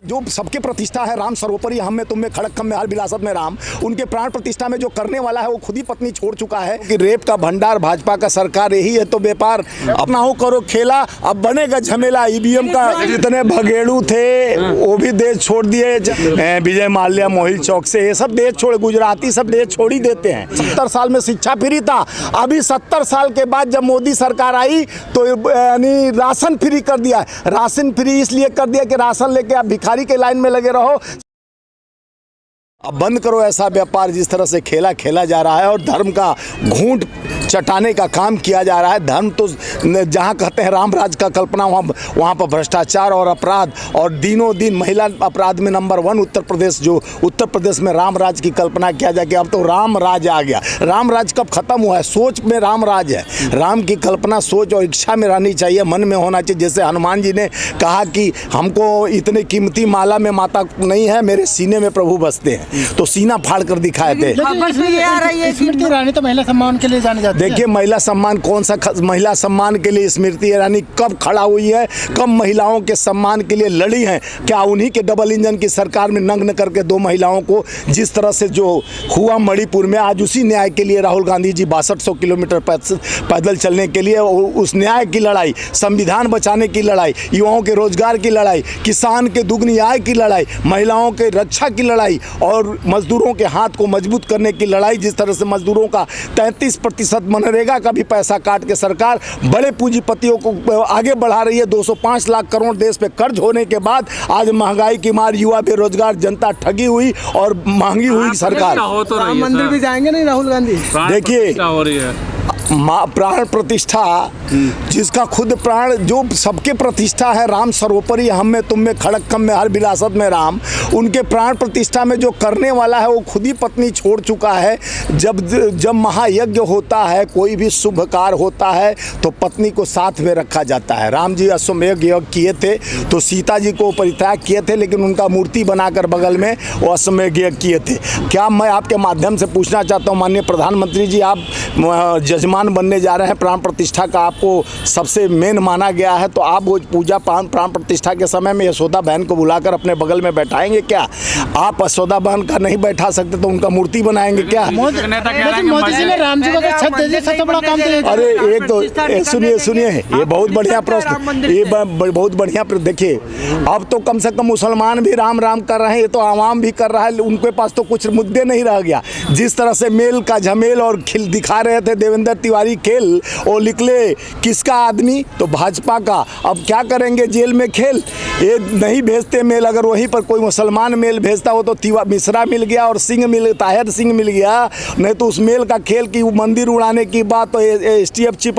जो सबके प्रतिष्ठा है राम सर्वोपरि हम में तुम में खड़क खम में हर विलासत में राम, उनके प्राण प्रतिष्ठा में जो करने वाला है वो खुद ही पत्नी छोड़ चुका है कि रेप का भंडार भाजपा का सरकार यही है तो व्यापार अपना हो करो खेला, अब बनेगा झमेला। ईवीएम का जितने भगेड़ू थे वो भी देश छोड़ दिए, विजय माल्या मोहिल चौक से ये सब देश छोड़, गुजराती सब देश छोड़ ही देते हैं। 70 साल में शिक्षा फ्री था, अभी 70 साल के बाद जब मोदी सरकार आई तो यानी राशन फ्री कर दिया। राशन फ्री इसलिए कर दिया कि राशन लेके आप भिखारी के लाइन में लगे रहो। अब बंद करो ऐसा व्यापार जिस तरह से खेला जा रहा है और धर्म का घूंट चटाने का काम किया जा रहा है। धर्म तो जहाँ कहते हैं राम राज का कल्पना वहाँ पर भ्रष्टाचार और अपराध और दिनों दिन महिला अपराध में नंबर 1 उत्तर प्रदेश, जो उत्तर प्रदेश में राम राज की कल्पना किया जाए कि अब तो राम राज आ गया। राम राज कब खत्म हुआ है? सोच में राम राज है। राम की कल्पना सोच और इच्छा में रहनी चाहिए, मन में होना चाहिए। जैसे हनुमान जी ने कहा कि हमको इतनी कीमती माला में माता नहीं है, मेरे सीने में प्रभु बसते हैं, तो सीना फाड़ कर दिखाए थे। स्मृति ईरानी तो महिला सम्मान के लिए जाने जाती है। देखिए महिला सम्मान कौन सा महिला सम्मान के लिए स्मृति ईरानी कब खड़ा हुई है, कब महिलाओं के सम्मान के लिए लड़ी है? क्या उन्हीं के डबल इंजन की सरकार में नग्न करके 2 महिलाओं को जिस तरह से जो हुआ मणिपुर में, आज उसी न्याय के लिए राहुल गांधी जी 6200 किलोमीटर पैदल चलने के लिए, उस न्याय की लड़ाई, संविधान बचाने की लड़ाई, युवाओं के रोजगार की लड़ाई, किसान के दुगनी आय की लड़ाई, महिलाओं के रक्षा की लड़ाई और मजदूरों के हाथ को मजबूत करने की लड़ाई। जिस तरह से मजदूरों का 33% मनरेगा का भी पैसा काट के सरकार बड़े पूंजीपतियों को आगे बढ़ा रही है। 205 लाख करोड़ देश पे कर्ज होने के बाद आज महंगाई की मार, युवा बेरोजगार, जनता ठगी हुई और महंगी हुई सरकार। राम मंदिर भी जाएंगे नहीं राहुल गांधी? देखिए प्राण प्रतिष्ठा, जिसका खुद प्राण, जो सबके प्रतिष्ठा है राम सर्वोपरि हम में तुम में खड़क खम में हर विलासत में राम, उनके प्राण प्रतिष्ठा में जो करने वाला है वो खुद ही पत्नी छोड़ चुका है। जब महायज्ञ होता है, कोई भी शुभ कार्य होता है तो पत्नी को साथ में रखा जाता है। राम जी अश्वमेध यज्ञ किए थे तो सीता जी को परित्याग किए थे, लेकिन उनका मूर्ति बनाकर बगल में वो अश्वमेध यज्ञ किए थे। क्या मैं आपके माध्यम से पूछना चाहता हूँ माननीय प्रधानमंत्री जी, आप जजमान बनने जा रहे हैं, प्राण प्रतिष्ठा का आपको सबसे मेन माना गया है, तो आप वो पूजा प्राण प्रतिष्ठा के समय में यशोदा बहन को बुलाकर अपने बगल में बैठाएंगे क्या? आप यशोदा बहन का नहीं बैठा सकते तो उनका मूर्ति बनाएंगे क्या? मोदी जी ने राम जी को छत दे दी, सबसे बड़ा काम तो। अरे एक तो सुनिए ये बहुत बढ़िया प्रश्न, ये बहुत बढ़िया। देखिए अब तो कम से कम मुसलमान भी राम राम कर रहे हैं, ये तो आवाम भी कर रहा है, उनके पास तो कुछ मुद्दे नहीं रह गया। जिस तरह से मेल का झमेल और खिल दिखा रहे थे देवेंद्र तिवारी खेल, और निकले किसका आदमी? तो भाजपा का। अब क्या करेंगे? जेल में खेल ये नहीं भेजते मेल, अगर वहीं पर कोई मुसलमान मेल भेजता हो तो मिश्रा मिल गया और ताहिर सिंह मिल गया। नहीं तो उस मेल का खेल की मंदिर उड़ाने की बात, तो STF चीफ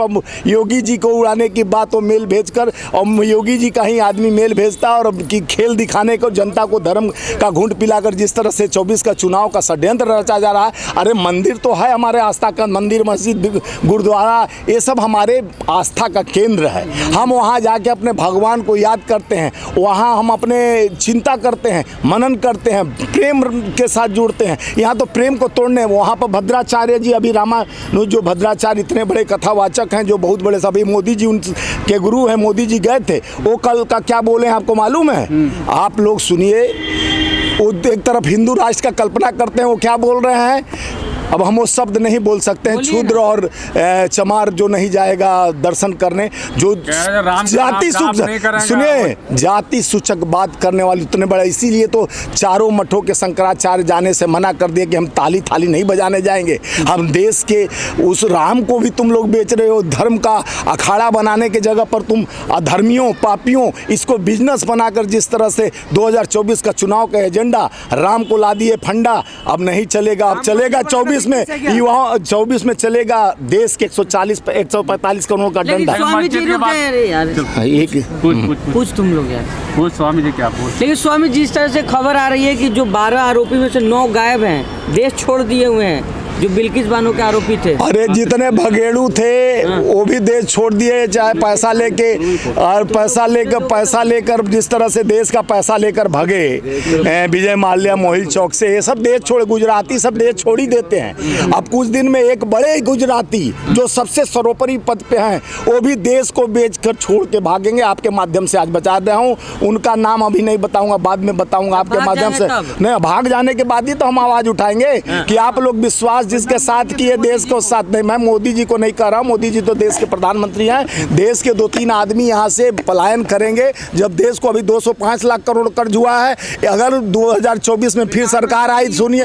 योगी जी को उड़ाने की बात, तो मेल भेजकर और योगी जी का ही आदमी मेल भेजता और कि खेल दिखाने को, जनता को धर्म का घूंट पिलाकर जिस तरह से 24 का चुनाव का षड्यंत्र रचा जा रहा है। अरे मंदिर तो है हमारे आस्था का, मंदिर मस्जिद गुरुद्वारा ये सब हमारे आस्था का केंद्र है। हम वहाँ जाके अपने भगवान को याद करते हैं, वहाँ हम अपने चिंता करते हैं, मनन करते हैं, प्रेम के साथ जुड़ते हैं। यहाँ तो प्रेम को तोड़ने, वहाँ पर भद्राचार्य जी, अभी रामानुज जो भद्राचार्य इतने बड़े कथावाचक हैं, जो बहुत बड़े, सभी मोदी जी उनके गुरु हैं, मोदी जी गए थे, वो कल का क्या बोले हैं आपको मालूम है? आप लोग सुनिए, वो एक तरफ हिंदू राष्ट्र का कल्पना करते हैं, वो क्या बोल रहे हैं? अब हम वो शब्द नहीं बोल सकते हैं, क्षुद्र और चमार जो नहीं जाएगा दर्शन करने, जो जाति सुनिए जाति सूचक बात करने वाले उतने बड़े, इसीलिए तो चारों मठों के शंकराचार्य जाने से मना कर दिए कि हम ताली थाली नहीं बजाने जाएंगे। हम देश के उस राम को भी तुम लोग बेच रहे हो, धर्म का अखाड़ा बनाने के जगह पर तुम अधर्मियों, पापियों, इसको बिजनेस बनाकर जिस तरह से 2024 का चुनाव का एजेंडा राम को ला दिए फंडा। अब नहीं चलेगा, अब चलेगा 24 में, युवा 24 में चलेगा। देश के 145 करोड़ का दंड है। स्वामी जी पूछ तुम लोग यार, पूछ स्वामी जी क्या पूछ। लेकिन स्वामी जी, इस तरह से खबर आ रही है कि जो 12 आरोपी में से 9 गायब हैं, देश छोड़ दिए हुए हैं, जो बिल्किस बानो के आरोपी थे। अरे जितने भगेड़ू थे वो भी देश छोड़ दिए, चाहे पैसा लेके, और पैसा लेकर जिस तरह से देश का पैसा लेकर भगे विजय माल्या मोहिल चौक से, ये सब देश छोड़, गुजराती सब देश छोड़ ही देते हैं। अब कुछ दिन में एक बड़े गुजराती जो सबसे सर्वोपरि पद पे हैं वो भी देश को बेचकर छोड़ के भागेंगे। आपके माध्यम से आज बता रहा हूँ, उनका नाम अभी नहीं बताऊंगा, बाद में बताऊंगा आपके माध्यम से। नहीं, भाग जाने के बाद ही तो हम आवाज उठाएंगे कि आप लोग विश्वास जिसके साथ किए देश को साथ नहीं। मैं मोदी जी को नहीं कह रहा हूँ, मोदी जी तो देश के प्रधानमंत्री हैं। देश के 2-3 आदमी यहाँ से पलायन करेंगे जब देश को अभी 205 लाख करोड़ कर्ज हुआ है। अगर 2024 में फिर सरकार आई, सुनिए,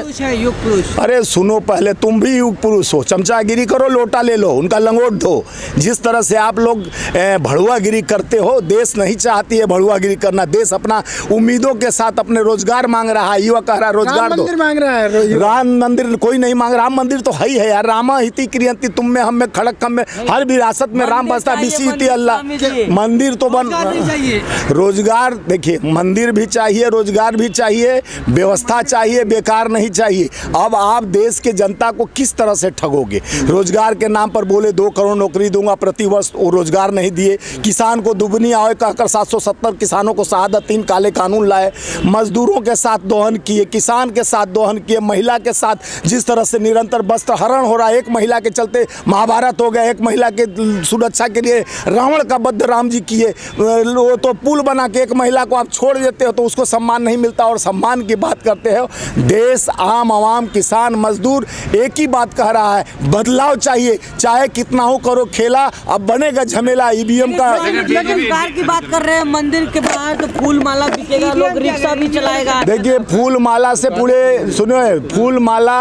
अरे सुनो, पहले तुम भी युग पुरुष हो, चमचागिरी करो, लोटा ले लो, उनका लंगोट दो। जिस तरह से आप लोग भड़ुआगिरी करते हो, देश नहीं चाहती है भड़ुआगिरी करना। देश अपना उम्मीदों के साथ अपने रोजगार मांग रहा है, युवा कह रहा है रोजगार दो। मांग रहा है राम मंदिर कोई नहीं मांग, राम मंदिर तो है ही है यार। रामा हिति क्रियंती, तुम में हम में खड़क हम में, हर विरासत में राम बसता, बिसी हिति अल्लाह। मंदिर तो बन, रोजगार देखिए, मंदिर भी चाहिए, रोजगार भी चाहिए, व्यवस्था चाहिए, बेकार नहीं चाहिए। अब आप देश के जनता को किस तरह से ठगोगे? रोजगार के नाम पर बोले 2 करोड़ नौकरी दूंगा प्रति वर्ष, वो रोजगार नहीं दिए। किसान को दुगनी आय कहकर 770 किसानों को शहादत, 3 काले कानून लाए। मजदूरों के साथ दोहन किए, किसान के साथ दोहन किए, महिला के साथ जिस तरह से निरंतर वस्त्र हरण हो रहा है। एक महिला के चलते महाभारत हो गया, एक महिला के सुरक्षा के लिए रावण का वध राम जी किए। वो तो पुल बना के एक महिला को आप छोड़ देते हो तो उसको सम्मान नहीं मिलता, और सम्मान की बात करते हो। देश, आम आवाम, किसान, मजदूर एक ही बात कह रहा है, बदलाव चाहिए, चाहे कितना हो करो खेला। अब बनेगा झमेला ईवीएम का। रोजगार की बात कर रहे हैं, मंदिर के बाहर तो फूल माला बिकेगा, लोग रिक्शा भी चलाएगा। देखिए, फूल माला से पूरे, सुनो, फूल माला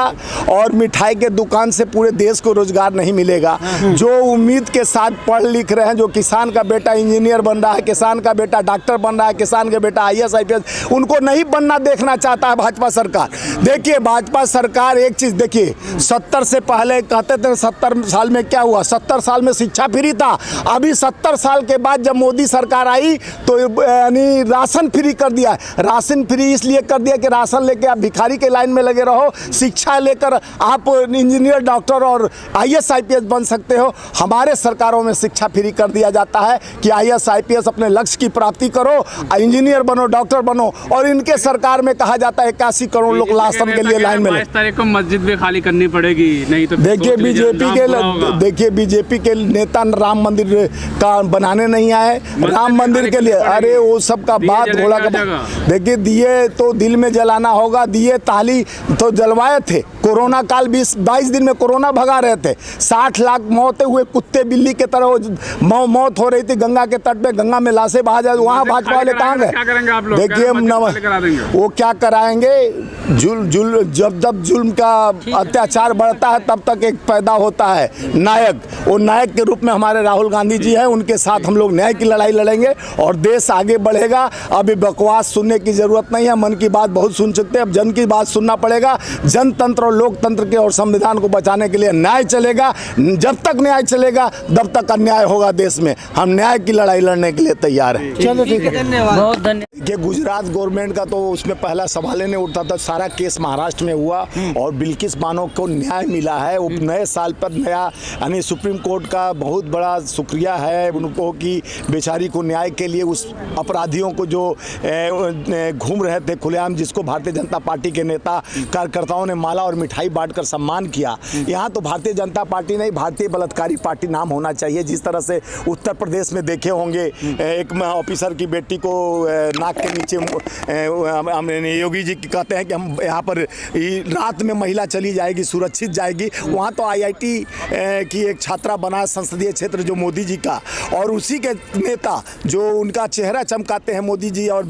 और मिठाई के दुकान से पूरे देश को रोजगार नहीं मिलेगा। जो उम्मीद के साथ पढ़ लिख रहे हैं, जो किसान का बेटा इंजीनियर बन रहा है, किसान का बेटा डॉक्टर बन रहा है, किसान का बेटा IAS IPS, उनको नहीं बनना देखना चाहता है भाजपा सरकार। देखिए, भाजपा सरकार एक चीज देखिए, 70 से पहले कहते थे 70 साल में क्या हुआ, 70 साल में शिक्षा फ्री था। अभी 70 साल के बाद जब मोदी सरकार आई तो यानी राशन फ्री कर दिया। राशन फ्री इसलिए कर दिया कि राशन लेके आप भिखारी के लाइन में लगे रहो, शिक्षा लेकर आप इंजीनियर, डॉक्टर और IAS IPS बन सकते हो। हमारे सरकारों में शिक्षा फ्री कर दिया जाता है कि IAS IPS अपने लक्ष्य की प्राप्ति करो, इंजीनियर बनो, डॉक्टर बनो। और इनके सरकार में कहा जाता है 81 करोड़ लोग राशन के लिए लाइन में। 22 तारीख को मस्जिद भी खाली करनी पड़ेगी, नहीं तो देखिए बीजेपी के नेता राम मंदिर का बनाने नहीं आए, राम मंदिर के लिए। अरे वो सब का बात घोड़ा का। देखिए, दिए तो दिल में जलाना होगा, दिए ताली तो जलवाए थे। कोरोना काल 22 दिन में कोरोना भगा रहे थे। 60 लाख मौतें हुए, कुत्ते बिल्ली के तरह मौत हो रही थी गंगा के तट पे, गंगा में लाशें बहा जाए। वहाँ भाजपा वाले कहाँ गए? देखिए, वो क्या कराएंगे? जब जुल्म का अत्याचार बढ़ता है तब तक एक पैदा होता है नायक। वो नायक के रूप में हमारे राहुल गांधी जी हैं, उनके साथ हम लोग न्याय की लड़ाई लड़ेंगे और देश आगे बढ़ेगा। अभी बकवास सुनने की जरूरत नहीं है, मन की बात बहुत सुन सकते हैं, अब जन की बात सुनना पड़ेगा। जनतंत्र और लोकतंत्र के और संविधान को बचाने के लिए न्याय चलेगा। जब तक न्याय चलेगा तब तक अन्याय होगा देश में। हम न्याय की लड़ाई लड़ने के लिए तैयार हैं। चलो ठीक है, धन्यवाद, बहुत धन्यवाद। कि गुजरात गवर्नमेंट का तो उसमें पहला सवाल ही नहीं उठता था। सारा केस महाराष्ट्र में हुआ और बिल्किस बानो को न्याय मिला है। वो नए साल पर नया, यानी सुप्रीम कोर्ट का बहुत बड़ा शुक्रिया है उनको कि बेचारी को न्याय के लिए, उस अपराधियों को जो घूम रहे थे खुलेआम, जिसको भारतीय जनता पार्टी के नेता कार्यकर्ताओं ने माला और मिठाई बांटकर सम्मान किया। यहाँ तो भारतीय जनता पार्टी नहीं, भारतीय बलात्कारी पार्टी नाम होना चाहिए। जिस तरह से उत्तर प्रदेश में देखे होंगे, एक ऑफिसर की बेटी को नाक के नीचे, योगी जी कहते हैं कि हम यहाँ पर रात में महिला चली जाएगी, सुरक्षित जाएगी। वहाँ तो IIT की एक छात्रा बना संसदीय क्षेत्र जो मोदी जी का, और उसी के नेता जो उनका चेहरा चमकाते हैं मोदी जी और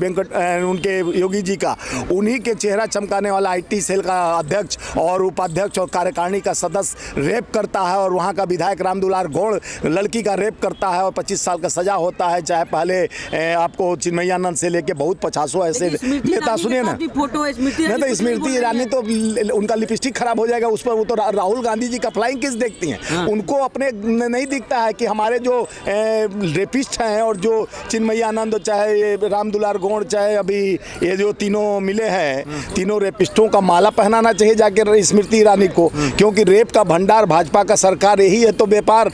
उनके योगी जी का, उन्हीं के चेहरा चमकाने वाला IT सेल का अध्यक्ष और उपाध्यक्ष और कार्यकारिणी का सदस्य रेप करता है। और वहाँ का विधायक रामदुलार गौड़ लड़की का रेप करता है और 25 साल का सजा होता है। चाहे पहले आपको चिन्मयानंद से लेके बहुत 50 ऐसे नेता, सुनिए ना, नहीं तो स्मृति ईरानी तो उनका लिपस्टिक खराब हो जाएगा उस पर। वो तो राहुल गांधी जी का फ्लाइंग किस देखती हैं। उनको अपने नहीं दिखता है कि हमारे जो रेपिस्ट हैं और जो चिन्मयानंद, चाहे रामदुलार गौड़, चाहे अभी ये जो तीनों मिले हैं, तीनों रेपिस्टों का माला पहनाना चाहिए जाकर स्मृति ईरानी ईरानी को, क्योंकि रेप का भंडार भाजपा का सरकार यही है तो व्यापार